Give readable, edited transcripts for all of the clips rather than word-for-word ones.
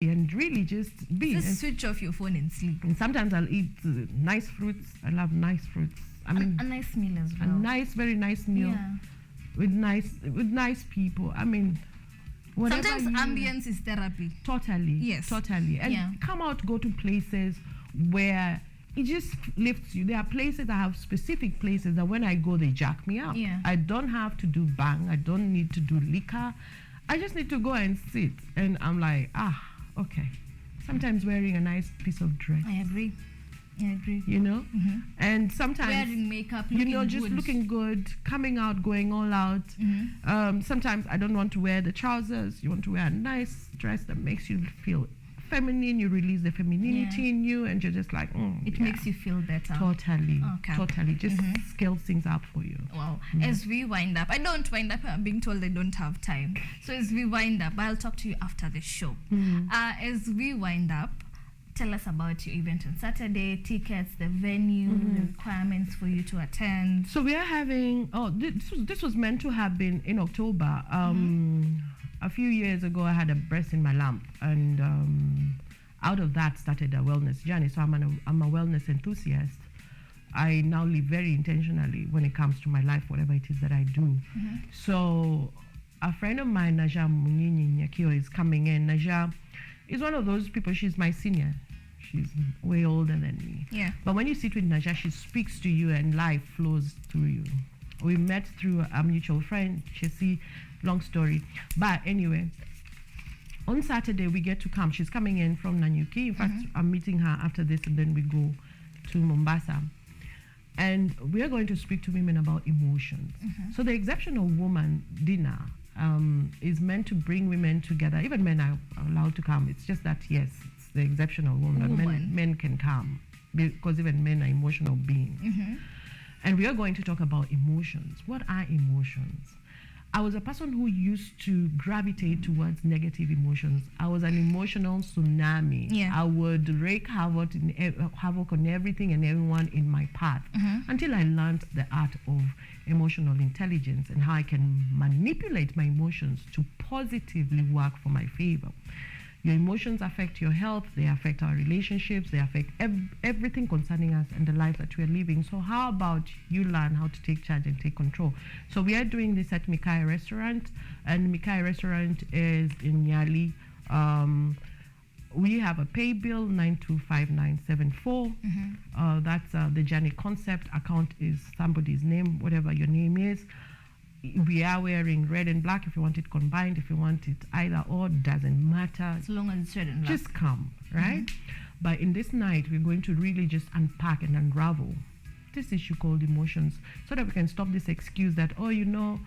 and really just be. Just switch off your phone and sleep. And sometimes I'll eat nice fruits. I love nice fruits. I mean, a nice meal as well. A nice, very nice meal with nice people. I mean, sometimes ambience is therapy. Totally. Yes. Totally. And come out, go to places where it just lifts you. There are places, I have specific places that when I go, they jack me up. Yeah. I don't have to do bang. I don't need to do liquor. I just need to go and sit. And I'm like, okay. Sometimes wearing a nice piece of dress. I agree. You know? And sometimes wearing makeup, just looking good, coming out, going all out. Sometimes I don't want to wear the trousers. You want to wear a nice dress that makes you feel feminine. You release the femininity in you, and you're just like, it makes you feel better. Totally. Just scales things up for you. Wow. As we wind up, I don't wind up. I'm being told I don't have time. So as we wind up, I'll talk to you after the show. As we wind up, tell us about your event on Saturday, tickets, the venue, the requirements for you to attend. So we are having, this was meant to have been in October. A few years ago, I had a breast in my lump, and out of that started a wellness journey. So I'm a wellness enthusiast. I now live very intentionally when it comes to my life, whatever it is that I do. So a friend of mine, Naja Munyinyi Nyakio, is coming in. Naja is one of those people, she's my senior. She's way older than me. Yeah. But when you sit with Naja, she speaks to you and life flows through you. We met through a mutual friend, Chessy, long story. But anyway, on Saturday we get to come. She's coming in from Nanyuki. In fact, I'm meeting her after this, and then we go to Mombasa. And we are going to speak to women about emotions. So the Exceptional Woman dinner is meant to bring women together. Even men are allowed to come. It's just that, yes, it's the Exceptional Woman. Men can come because even men are emotional beings. And we are going to talk about emotions. What are emotions? I was a person who used to gravitate towards negative emotions. I was an emotional tsunami. I would wreak havoc on everything and everyone in my path until I learned the art of emotional intelligence and how I can manipulate my emotions to positively work for my favor. Your emotions affect your health, they affect our relationships, they affect everything concerning us and the life that we are living. So how about you learn how to take charge and take control? So we are doing this at Mikai Restaurant, and Mikai Restaurant is in Nyali. We have a pay bill, 925974. That's the Journey Concept. Account is somebody's name, whatever your name is. We are wearing red and black if you want it combined. If you want it either or, doesn't matter. As long as it's red and black. Just come, right? But in this night, we're going to really just unpack and unravel this issue called emotions, so that we can stop this excuse that, oh, you know,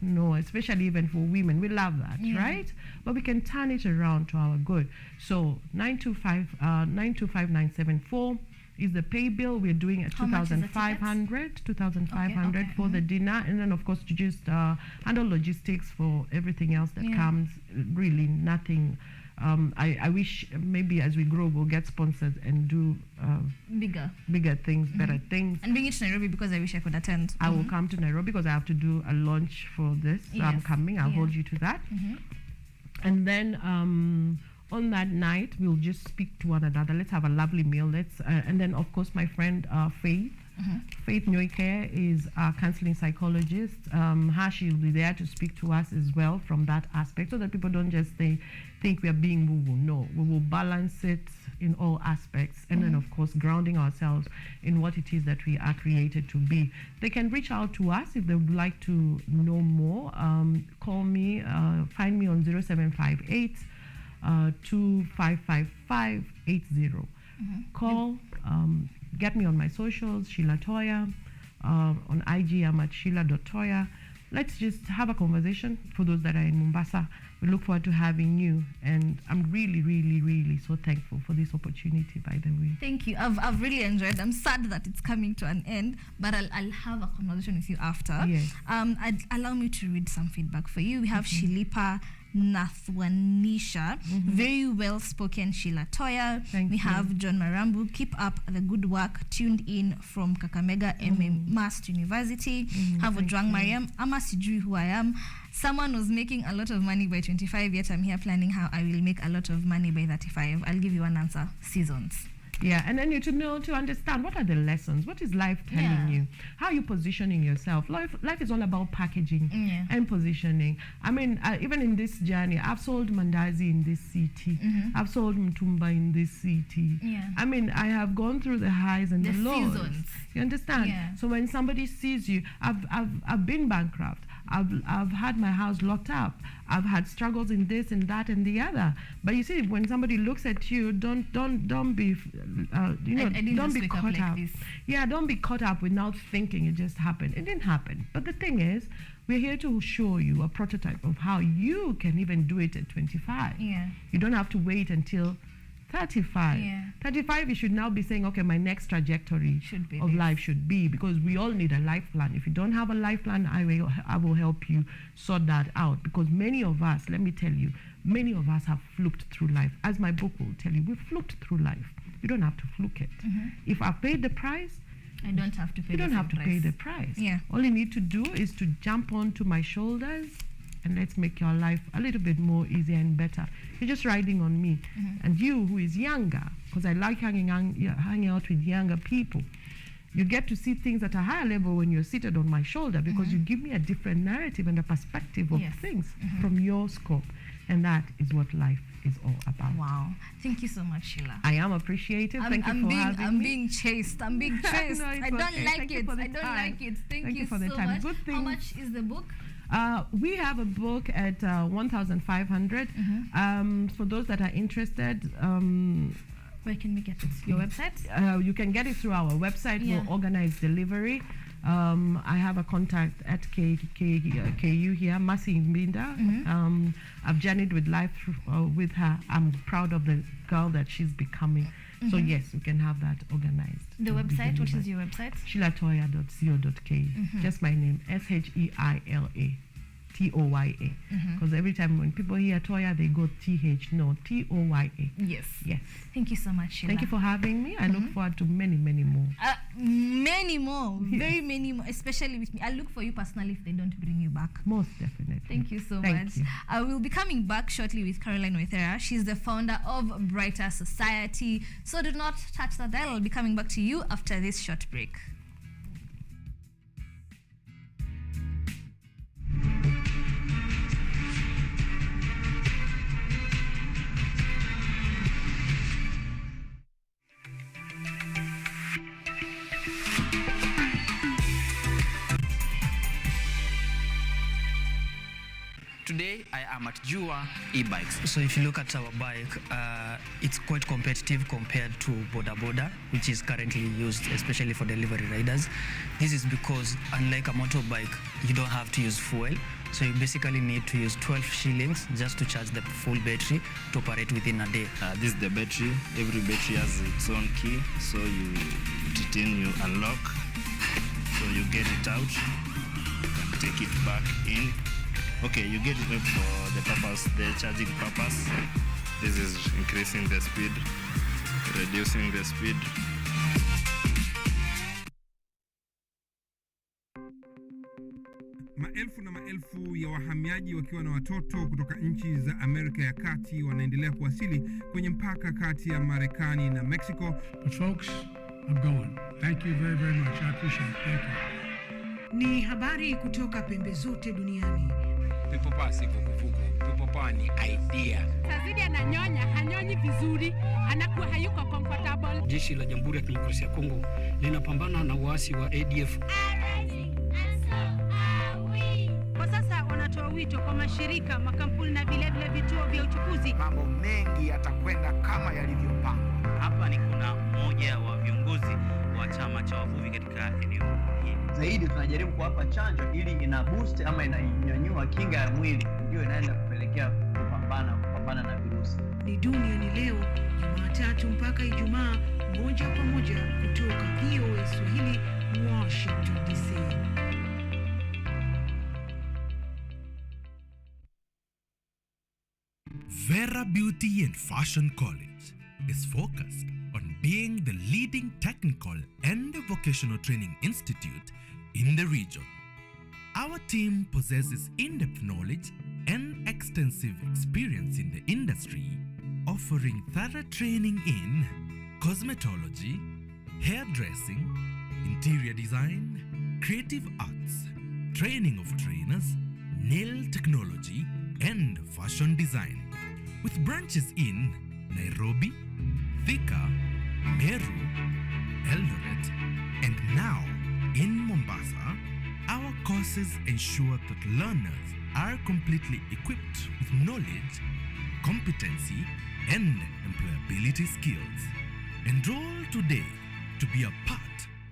no, especially even for women. We love that, right? But we can turn it around to our good. So 925974 is the pay bill. We're doing at 2,500 for the dinner, and then of course to just handle logistics for everything else that comes. Really nothing. I wish maybe as we grow we'll get sponsors and do bigger things, better things. And bring it to Nairobi, because I wish I could attend. I will come to Nairobi because I have to do a launch for this. So I'm coming. I'll hold you to that. And then on that night, we'll just speak to one another. Let's have a lovely meal. And then, of course, my friend Faith. Faith Nyoike is a counseling psychologist. She'll be there to speak to us as well from that aspect, so that people don't just think we are being woo-woo. No, we will balance it in all aspects. And then, of course, grounding ourselves in what it is that we are created to be. They can reach out to us if they would like to know more. Call me, find me on 0758 255580. Call, get me on my socials, Sheila Toya. On IG, I'm at sheila.toya. Let's just have a conversation. For those that are in Mombasa, we look forward to having you. And I'm really, really, really so thankful for this opportunity, by the way. Thank you. I've really enjoyed it. I'm sad that it's coming to an end, but I'll have a conversation with you after. Yes. Allow me to read some feedback for you. We have Shilipa Nathwanisha, very well spoken Sheila Toya. Thank we you. have John Marambu, keep up the good work, tuned in from Kakamega Mast University. Have Ojwang Mariam, Ama sijui who I am. Someone was making a lot of money by 25, yet I'm here planning how I will make a lot of money by 35. I'll give you one answer: seasons. Yeah, and then you to know, to understand what are the lessons, what is life telling you, how are you positioning yourself. Life is all about packaging and positioning. I mean, even in this journey, I've sold mandazi in this city, I've sold mtumba in this city. I mean, I have gone through the highs and the lows. Seasons. You understand? So when somebody sees you, I've been bankrupt. I've had my house locked up. I've had struggles in this and that and the other. But you see, when somebody looks at you, don't be, don't be caught up. Yeah, don't be caught up with now thinking it just happened. It didn't happen. But the thing is, we're here to show you a prototype of how you can even do it at 25. You don't have to wait until 35. 35, you should now be saying, okay, my next trajectory of life should be, because we all need a life plan. If you don't have a life plan, I will help you sort that out, because many of us, let me tell you, many of us have fluked through life. As my book will tell you, we've fluked through life. You don't have to fluke it. If I paid the price, I don't have to pay. You don't have to pay the price. All you need to do is to jump onto my shoulders and let's make your life a little bit more easier and better. You're just riding on me. And you who is younger, because I like hanging out with younger people, you get to see things at a higher level when you're seated on my shoulder, because you give me a different narrative and a perspective of things from your scope. And that is what life is all about. Wow. Thank you so much, Sheila. I am appreciative. Thank you for having me. I'm being chased. I'm being chased. No, I don't like it. I don't like it. Thank you for so the time. much. Good thing. How much is the book? We have a book at 1,500. For those that are interested, where can we get it? Your website? You can get it through our website. We'll organize delivery. I have a contact at KU here, Masi Mbinda. I've journeyed with life with her. I'm proud of the girl that she's becoming. So yes, we can have that organized. The website, what is your website? sheilatoya.co.ke. Just my name, SHEILATOYA. Because every time when people hear Toya, they go TH. No, TOYA. Yes. Thank you so much, Sheila. Thank you for having me. I look forward to many, many more. Many more. Very many more, especially with me. I'll look for you personally if they don't bring you back. Most definitely. Thank you so much. I will be coming back shortly with Caroline Waithera. She's the founder of Brighter Society. So do not touch that dial. I'll be coming back to you after this short break. Today, I am at Jua e-bikes. So if you look at our bike, it's quite competitive compared to Boda Boda, which is currently used especially for delivery riders. This is because unlike a motorbike, you don't have to use fuel. So you basically need to use 12 shillings just to charge the full battery to operate within a day. This is the battery. Every battery has its own key. So you put it in, you unlock. So you get it out. You can take it back in. Okay, you get it for the purpose, the charging purpose. This is increasing the speed, reducing the speed. Maelfu na maelfu ya wahamiaji wakiwa na watoto kutoka nchi za Amerika ya Kati wanaendelea kuwasili kwenye mpaka kati ya Marekani na Mexico. But folks, I'm going. Thank you very, very much. I appreciate it. Thank you. Ni habari kutoka pembe zote duniani. People pass vuguvugu. People pass ni idea. Tazidi ananyonya, hanyonyi vizuri, anakuwa hayuko comfortable. Jeshi la Jamhuri ya Kidemokrasia ya Kongo linapambana na waasi wa ADF. Kwa sasa wanatoa wito kwa mashirika, makampuni na vile vituo vya uchukuzi. Mambo mengi yatakwenda kama yalivyopangwa. Hapa ni kuna mmoja wa viongozi wa chama cha wavuvi katika eneo hili. Zaidi tunajaribu kuwapa chanjo ili ina boost ama inanyanyua kinga ya mwili, ndio inaenda kupelekea kupambana na virusi. Ni Duniani Leo, Jumatatu mpaka Ijumaa, moja kwa moja kutoka VOA Swahili, Washington DC. Vera Beauty and Fashion College is focused on being the leading technical and vocational training institute in the region. Our team possesses in-depth knowledge and extensive experience in the industry, offering thorough training in cosmetology, hairdressing, interior design, creative arts, training of trainers, nail technology, and fashion design, with branches in Nairobi, Thika, Meru, Eldoret, and now in Mombasa. Our courses ensure that learners are completely equipped with knowledge, competency, and employability skills. Enroll today to be a part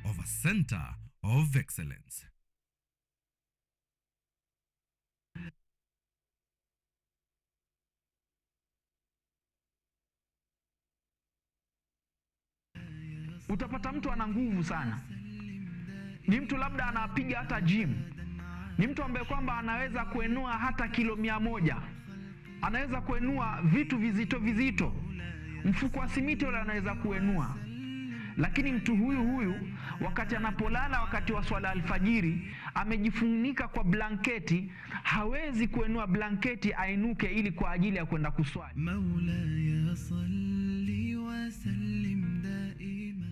of a center of excellence. Utapata mtu ana nguvu sana, ni mtu labda anapiga hata gym, ni mtu ambaye kwamba anaweza kuenua hata kilo 100, anaweza kuenua vitu vizito vizito, mfuko wa simiti ule anaweza kuenua. Lakini mtu huyu wakati anapolala, wakati wa swala alfajiri, amejifunika kwa blanketi, hawezi kuenua blanketi ainuke ili kwa ajili ya kwenda kuswali. Maulaya salli wa sallim daima.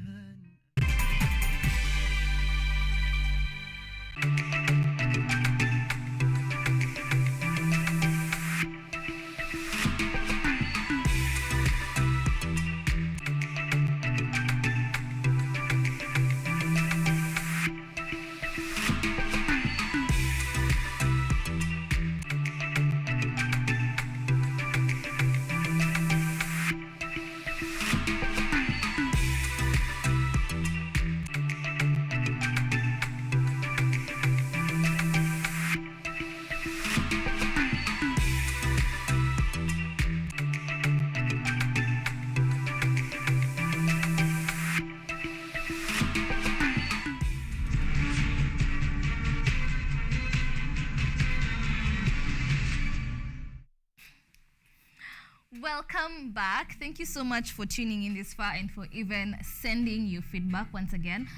Welcome back. Thank you so much for tuning in this far and for even sending your feedback once again.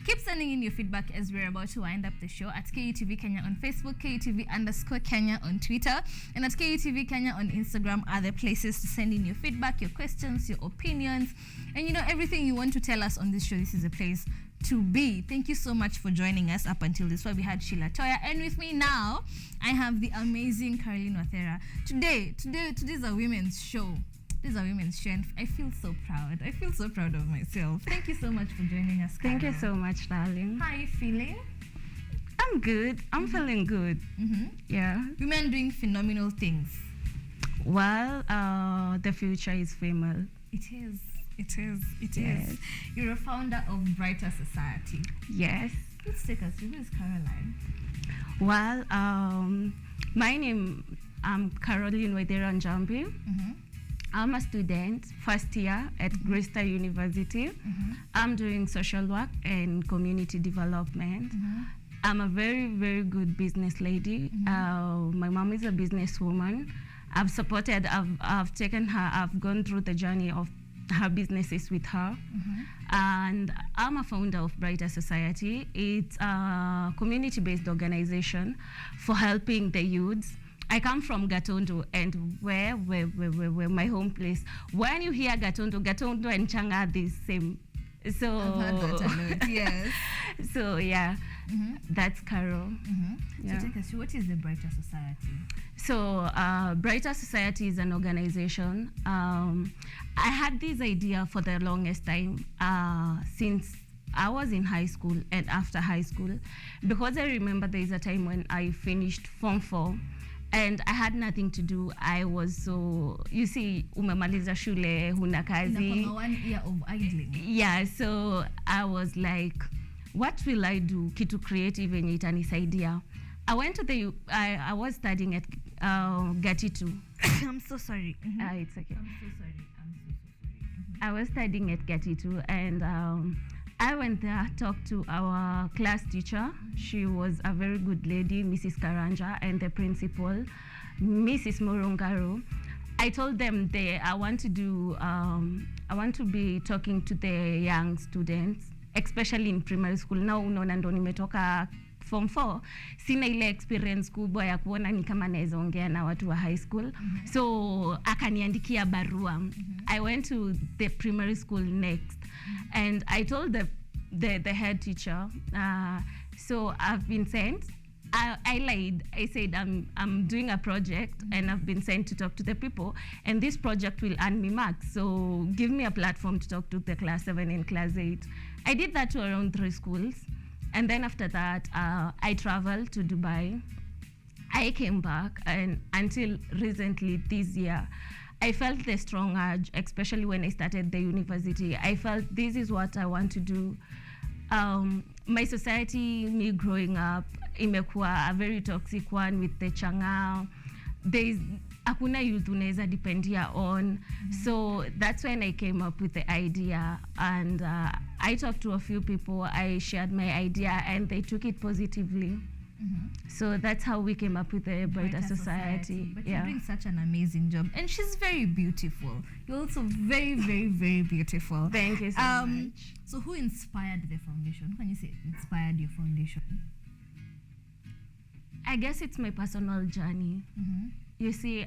Keep sending in your feedback as we're about to wind up the show at KUTV Kenya on Facebook, KUTV_Kenya on Twitter, and at KUTV Kenya on Instagram are the places to send in your feedback, your questions, your opinions, and everything you want to tell us on this show. This is a place to be. Thank you so much for joining us up until this point. We had Sheila Toya, and with me now I have the amazing Caroline Wathera. Today's a women's show. This is a women's show, and I feel so proud. I feel so proud of myself. Thank you so much for joining us, Carol. Thank you so much, darling. How are you feeling? I'm good. I'm feeling good. Yeah. Women doing phenomenal things. Well, the future is female. It is. Yes. You're a founder of Brighter Society. Yes. Let's take us through. Who is Caroline? Well, my name, I'm Caroline Wathera Njambi. I'm a student, first year at Greystar University. I'm doing social work and community development. I'm a very, very good business lady. My mom is a businesswoman. I've supported, I've taken her, I've gone through the journey of her businesses with her. And I'm a founder of Brighter Society. It's a community-based organization for helping the youths. I come from Gatundu, and where my home place. When you hear Gatundu and Changa are the same. So I've heard that a lot. Yes. So yeah, that's Carol. So take us through, what is the Brighter Society? So Brighter Society is an organization. I had this idea for the longest time since I was in high school and after high school, because I remember there is a time when I finished Form 4 and I had nothing to do. I was so, you see, umemaliza shule, huna kazi. 1 year of idling. Yeah, so I was like, what will I do? Kitu creative yenye itanisaidia. I went to I was studying at Gatitu. I'm so sorry. It's okay. I'm so sorry. I was studying at Gatitu, and I went there, talked to our class teacher. She was a very good lady, Mrs. Karanja, and the principal, Mrs. Morongaro. I told them I want to be talking to the young students, especially in primary school. Now unaona ndo nimetoka form 4, sina ile experience kubwa ya kuona ni kama naweza ongea na watu wa high school. So akaniandikia barua. I went to the primary school next, and I told the head teacher, so I've been sent. I lied. I said I'm doing a project and I've been sent to talk to the people, and this project will earn me marks. So give me a platform to talk to the class 7 and class 8. I did that to around 3 schools, and then after that I traveled to Dubai. I came back, and until recently this year, I felt the strong urge, especially when I started the university. I felt this is what I want to do. My society, me growing up, imekuwa a very toxic one with the chang'ao. Hakuna youth unaweza dependia on. So that's when I came up with the idea, and I talked to a few people. I shared my idea, and they took it positively. So that's how we came up with the Brighter Society. But you're doing such an amazing job, and she's very beautiful. You're also very, very, very beautiful. Thank you so much. So who inspired the foundation? When you say inspired your foundation? I guess it's my personal journey. You see,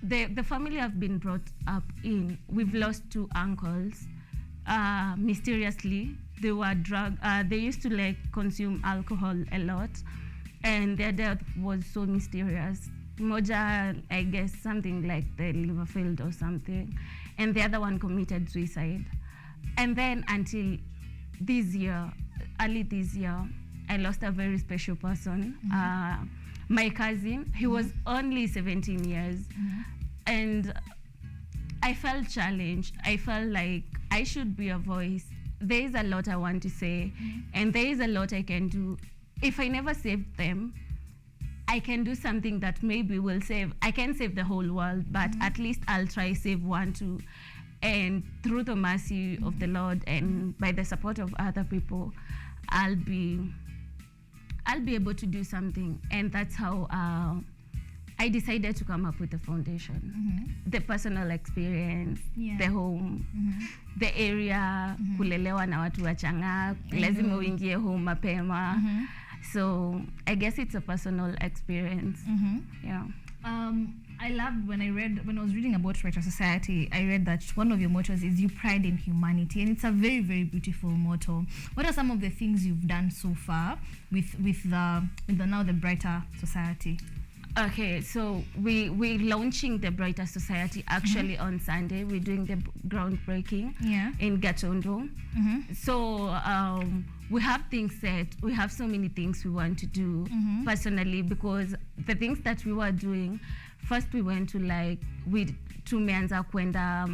the family I've been brought up in, we've lost 2 uncles. Mysteriously, they were they used to consume alcohol a lot, and their death was so mysterious. Moja, I guess something like the liver failed or something, and the other one committed suicide. And then until this year, early this year, I lost a very special person. My cousin, he was only 17 years, and I felt challenged. I felt like I should be a voice. There is a lot I want to say, and there is a lot I can do. If I never saved them, I can do something that maybe will I can save the whole world, but at least I'll try save one too. And through the mercy of the Lord and by the support of other people, I'll be able to do something. And that's how I decided to come up with the foundation. The personal experience, the home, the area, kulelewa na watu wa chang'aa, lazima uingie home mapema. So I guess it's a personal experience. Yeah. I loved when I was reading about Brighter Society, I read that one of your mottos is you pride in humanity, and it's a very, very beautiful motto. What are some of the things you've done so far with the Brighter Society? Okay, so we're launching the Brighter Society actually on Sunday. We're doing the groundbreaking in GIKUNDA. So we have things set. We have so many things we want to do personally, because the things that we were doing, first we went to tumeanza kwenda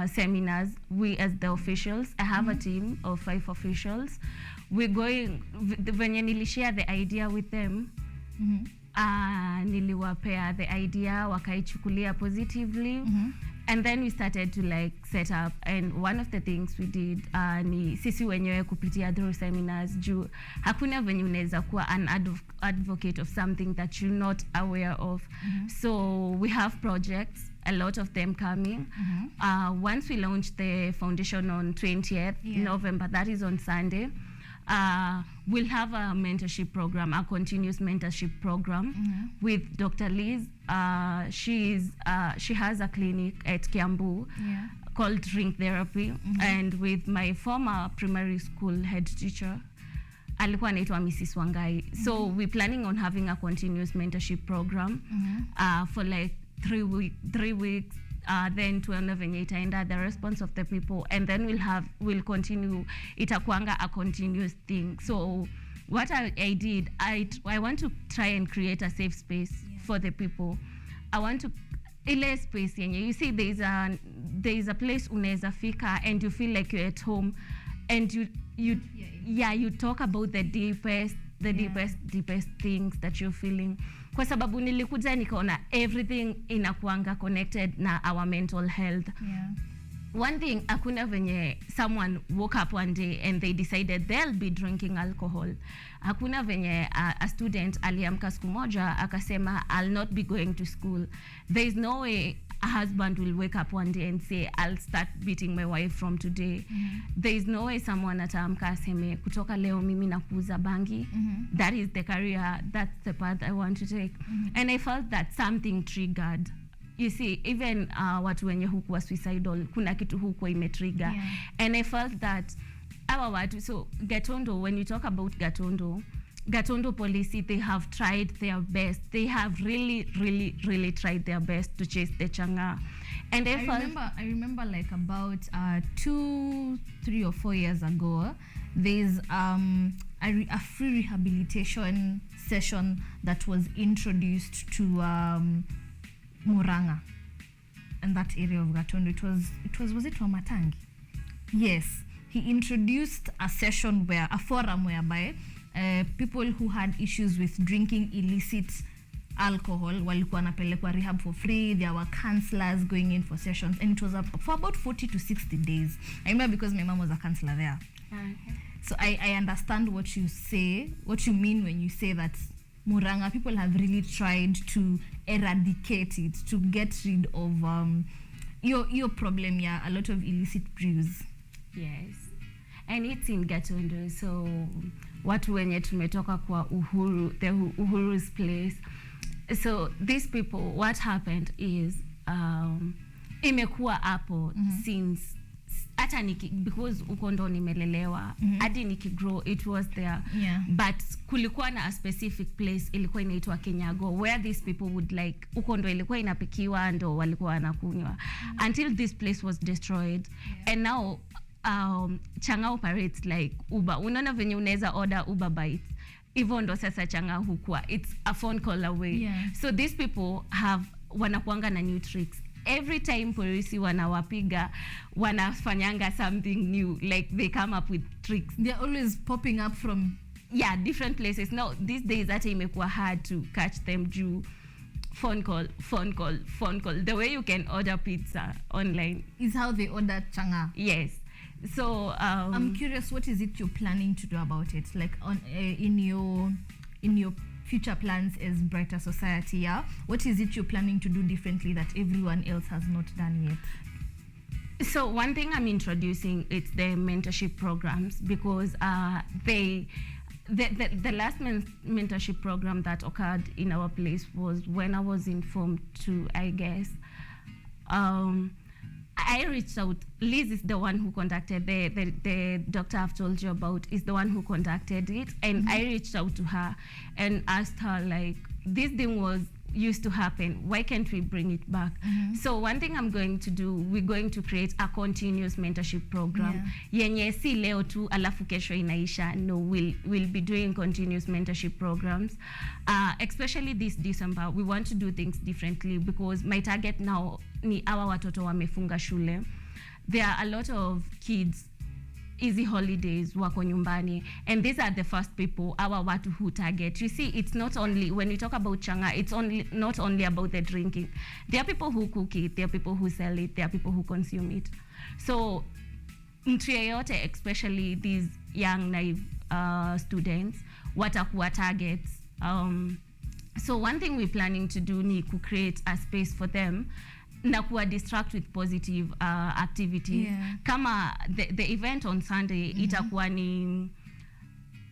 seminars. We as the officials, I have a team of 5 officials. We're going, venye nilishare the idea with them, niliwapea the idea, wakaichukulia positively, and then we started to set up. And one of the things we did ni sisi wenyewe kupitia through seminars, juu hakuna venye unaweza kuwa an advocate of something that you're not aware of. So we have projects, a lot of them coming. Once we launch the foundation on 20th November, that is on Sunday, we'll have a mentorship program, a continuous mentorship program with Dr. Liz. She has a clinic at Kiambu called Drink Therapy, and with my former primary school head teacher, alikuwa anaitwa Mrs. Wangai. So we're planning on having a continuous mentorship program for 3 weeks. Then tuone venye itaenda, the response of the people, and then we'll continue. Itakuanga a continuous thing. So what I did, I want to try and create a safe space for the people. I want to ile space yenye, you see, there is a place unaweza fika and you feel like you're at home, and you talk about the deepest things that you're feeling. Kwa sababu nilikuja nikaona everything inakuanga connected na our mental health. one thing, hakuna venye someone woke up one day and they decided they'll be drinking alcohol. Hakuna venye a student aliamka siku moja akasema I'll not be going to school. There is no way a husband will wake up one day and say I'll start beating my wife from today. There is no way someone ataamka aseme kutoka leo mimi nakuuza bangi. That is the career, that's the path I want to take. And I felt that something triggered. You see, even watu wenye hukuwa suicidal, kuna kitu hukuwa imetrigger. And I felt that our watu, so Gatondo, when you talk about Gatondo policy, they have tried their best. They have really tried their best to chase the changa. And I remember like about 2, 3 or 4 years ago, there's a free rehabilitation session that was introduced to Muranga and that area of Gatondo. Was it Wamatangi? Yes. He introduced a forum whereby people who had issues with drinking illicit alcohol walikuwa napelekwa rehab for free. There were counselors going in for sessions, and it was for about 40 to 60 days. I remember because my mom was a counselor there. Okay. So I understand what you mean when you say that Muranga people have really tried to eradicate it, to get rid of your problem, a lot of illicit brews. Yes. And it's in Gatondo, so watu wenye tumetoka kwa Uhuru, the Uhuru's place. So these people, what happened is imekuwa hapo since hata because uko ndo nimelelewa hadi nikigrow it was there. But kulikuwa na a specific place ilikuwa inaitwa Kenyago where these people would like uko ndo ilikuwa inapikiwa ndo walikuwa wanakunywa until this place was destroyed. And now changa operates like Uber. Unaona venye unaweza order Uber bites, hivyo ndo sasa changa hukua, it's a phone call away. So these people wanakuanga na new tricks. Every time polisi wanawapiga wanafanyanga something new, like they come up with tricks. They're always popping up from different places. Now these days hata imekuwa hard to catch them juu phone call. The way you can order pizza online is how they order changa. Yes. So I'm curious, what is it you're planning to do about it? Like in your future plans as Brighter Society, what is it you're planning to do differently that everyone else has not done yet? So one thing I'm introducing is the mentorship programs, because the last mentorship program that occurred in our place was when I was in Form 2, I guess. I reached out. Liz is the one who conducted the doctor I've told you about is the one who conducted it, and I reached out to her and asked her, like, this thing used to happen, why can't we bring it back? So one thing I'm going to do, we're going to create a continuous mentorship program. Yenye si leo tu alafu kesho inaisha. No, we'll be doing continuous mentorship programs. Especially this December, we want to do things differently because my target now ni awa watoto wamefunga shule. There are a lot of kids easy holidays wako nyumbani, and these are the first people our watu who target. You see, it's not only when we talk about changa, it's not only about the drinking. There are people who cook it, there are people who sell it, there are people who consume it. So mtu yeyote, especially these young naive students, watakuwa targets. So one thing we're planning to do ni to create a space for them na kuwa distract with positive activities. Kama the event on Sunday, itakuwa ni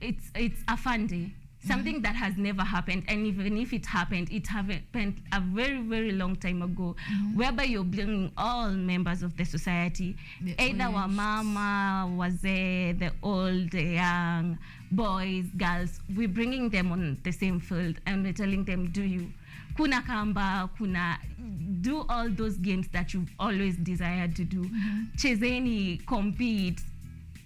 it's a fun day, something that has never happened, and even if it happened a very long time ago, whereby you're bringing all members of the society, either wamama, wazee, the old, the young, boys, girls. We're bringing them on the same field and we're telling them, kuna kamba, do all those games that you've always desired to do. Chezeni, compete,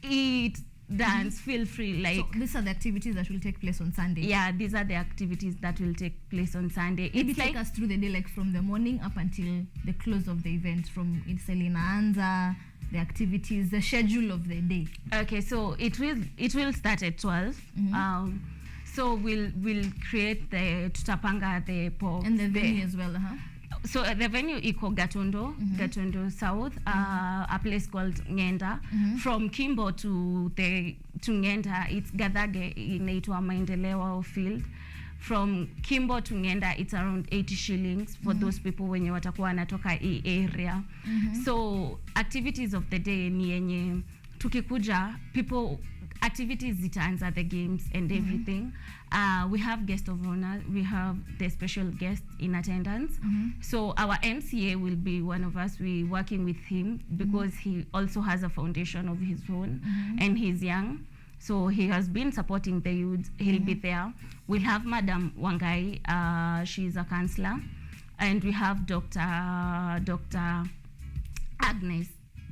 eat, dance, feel free. Like, so these are the activities that will take place on Sunday. Yeah, these are the activities that will take place on Sunday. Maybe take us through the day, like from the morning up until the close of the event, from Selina Anza, the activities, the schedule of the day. Okay, so it will start at 12. So we'll create the tutapanga the and the venue as well, So the venue iko Gatundo, Gatundo South, a place called Ngenda. From Kimbo to Ngenda, it's Gadage inaitwa Maendeleo Field. From Kimbo to Ngenda, it's around 80 shillings for those people wenye watakuwa wanatoka hii area. So activities of the day ni yenye tukikuja, people activities zitaanza, the games and everything. We have guest of honor, we have the special guest in attendance. So our MCA will be one of us. We're working with him because he also has a foundation of his own and he's young. So he has been supporting the youth. He'll be there. We'll have Madam Wangai, she's a counselor. And we have Dr. Agnes,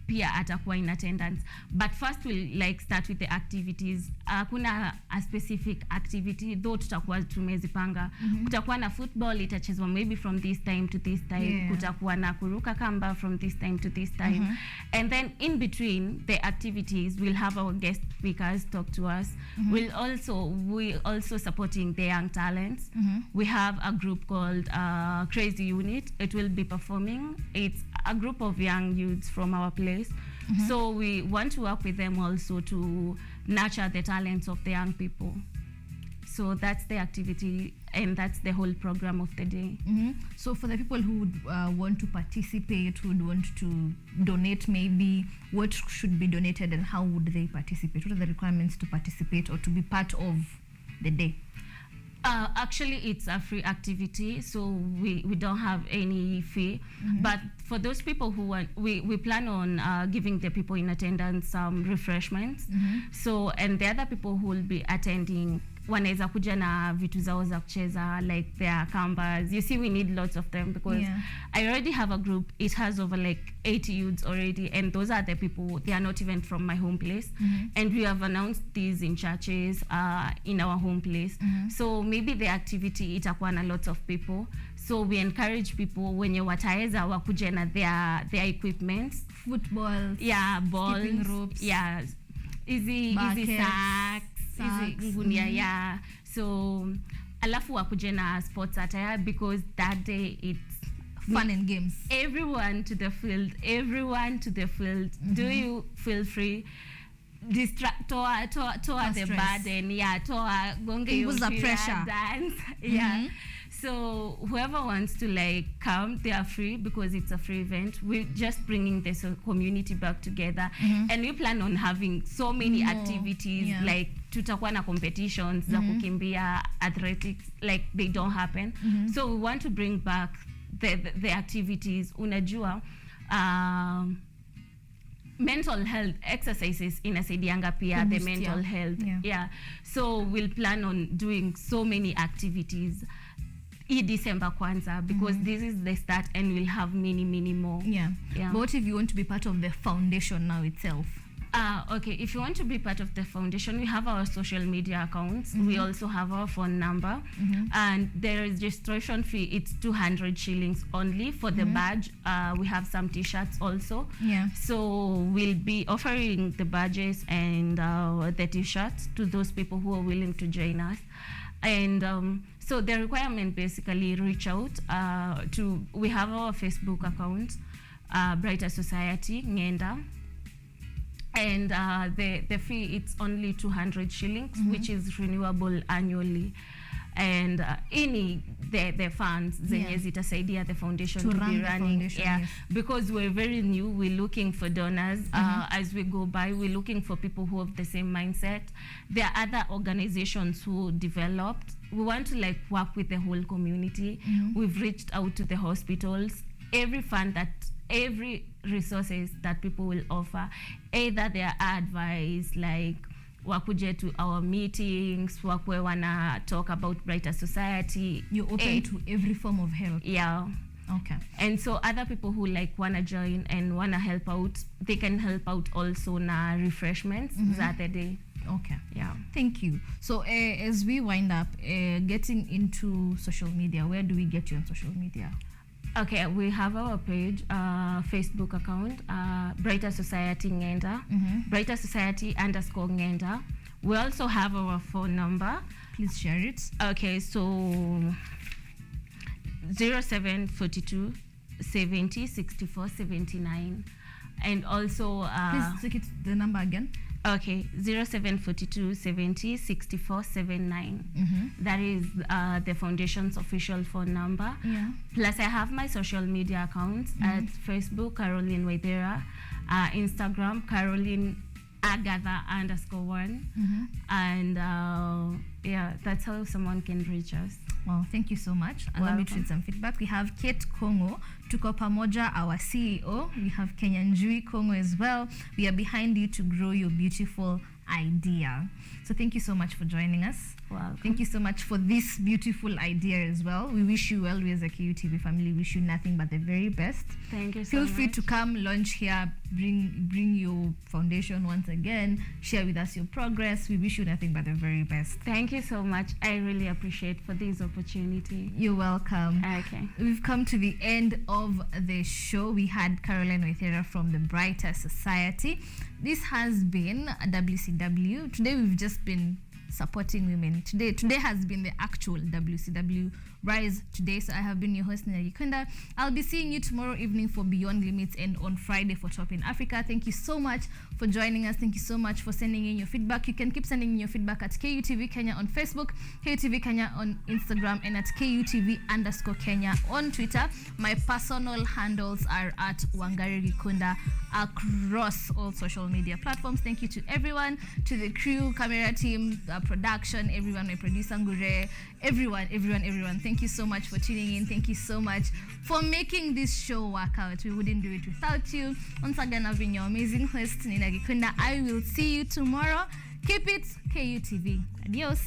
pia atakuwa in attendance. But first we'll start with the activities. Kuna a specific activity, though tutakuwa tumezipanga. Kutakuwa na football, itachezwa maybe from this time to this time. Kutakuwa na kuruka kamba from this time to this time. And then in between the activities, we'll have our guest speakers talk to us. We're also supporting the young talents. We have a group called Crazy Unit. It will be performing. It's a group of young youths from our place. So we want to work with them also to nurture the talents of the young people. So that's the activity and that's the whole program of the day. So for the people who would want to participate, who would want to donate, maybe what should be donated and how would they participate? What are the requirements to participate or to be part of the day? Actually, it's a free activity, so we don't have any fee. But for those people who want, we plan on giving the people in attendance some refreshments. So, and the other people who will be attending, wanaweza kuja na vitu zao za kucheza, like their kambas. You see, we need lots of them because I already have a group. It has over like 80 youths already, and those are the people, they are not even from my home place. And we have announced these in churches, in our home place. So maybe the activity itakuwa na lots of people. So we encourage people wenye wataweza wakuje na their equipments. Footballs, balls, skipping ropes, easy sacks, ngunia, so alafu wakuje na sports attire because that day it's fun and games. Everyone to the field. Do you feel free? Toa the burden, toa gonge the pressure, dance, So whoever wants to come, they are free because it's a free event. We're just bringing this community back together, and we plan on having so many activities. Like tutakuwa na competitions za kukimbia, athletics, like they don't happen. So we want to bring back the activities. Unajua, mental health exercises inasaidianga pia the mental health. So we'll plan on doing so many activities December kwanza because this is the start and we'll have many more. But what if you want to be part of the foundation now itself? Okay, if you want to be part of the foundation, we have our social media accounts. We also have our phone number, and the registration fee, it's 200 shillings only for the badge. We have some t-shirts also. So we'll be offering the badges and the t-shirts to those people who are willing to join us. And so the requirement basically reach out we have our Facebook account, Brighter Society Ngenda. And the fee, it's only 200 shillings, which is renewable annually. And the funds zenye zitasaidia the foundation to be running. Because we're very new, we're looking for donors. As we go by, we're looking for people who have the same mindset. There are other organizations who developed. We want to work with the whole community. We've reached out to the hospitals. Every resources that people will offer, either their advice, wakuje to our meetings, wakwe wana talk about Brighter Society. You're open to every form of help. Okay. And so other people who wanna join and wanna help out, they can help out also na refreshments that day. Okay. Thank you. So as we wind up, getting into social media, where do we get you on social media? Okay, we have our page, Facebook account, Brighter Society Ngenda, Brighter Society _Ngenda. We also have our phone number. Please share it. Okay, so 0742 70 64 79. And also please take it the number again. Okay, 0742 70 64 79. That is the foundation's official phone number. Yeah. Plus, I have my social media accounts at Facebook, Caroline Waithera, Instagram, Caroline Agatha _1. And yeah, that's how someone can reach us. Well, thank you so much. Allow me to read some feedback. We have Kate Kongo, Tuko Pamoja, our CEO. We have Kenyanjui Kongo as well. We are behind you to grow your beautiful idea. So thank you so much for joining us. Wow. Thank you so much for this beautiful idea as well. We wish you well. We as a KUTV family wish you nothing but the very best. Thank you so Feel much. free to come launch here, bring your foundation once again, share with us your progress. We wish you nothing but the very best. Thank you so much. I really appreciate for this opportunity. You're welcome. Okay. We've come to the end of the show. We had Caroline Waithera from the Brighter Society. This has been a WCW. Today we've just been supporting women. Today has been the actual WCW Rise Today. So I have been your host, Nina GIKUNDA. I'll be seeing you tomorrow evening for Beyond Limits and on Friday for Top in Africa. Thank you so much for joining us. Thank you so much for sending in your feedback. You can keep sending in your feedback at KUTV Kenya on Facebook, KUTV Kenya on Instagram, and at KUTV_Kenya on Twitter. My personal handles are at Wangari GIKUNDA across all social media platforms. Thank you to everyone, to the crew, camera team, production, everyone, my producer Ngure, everyone. Thank you so much for tuning in. Thank you so much for making this show work out. We wouldn't do it without you. Once again, I've been your amazing host, Nina GIKUNDA. I will see you tomorrow. Keep it KUTV. Adios.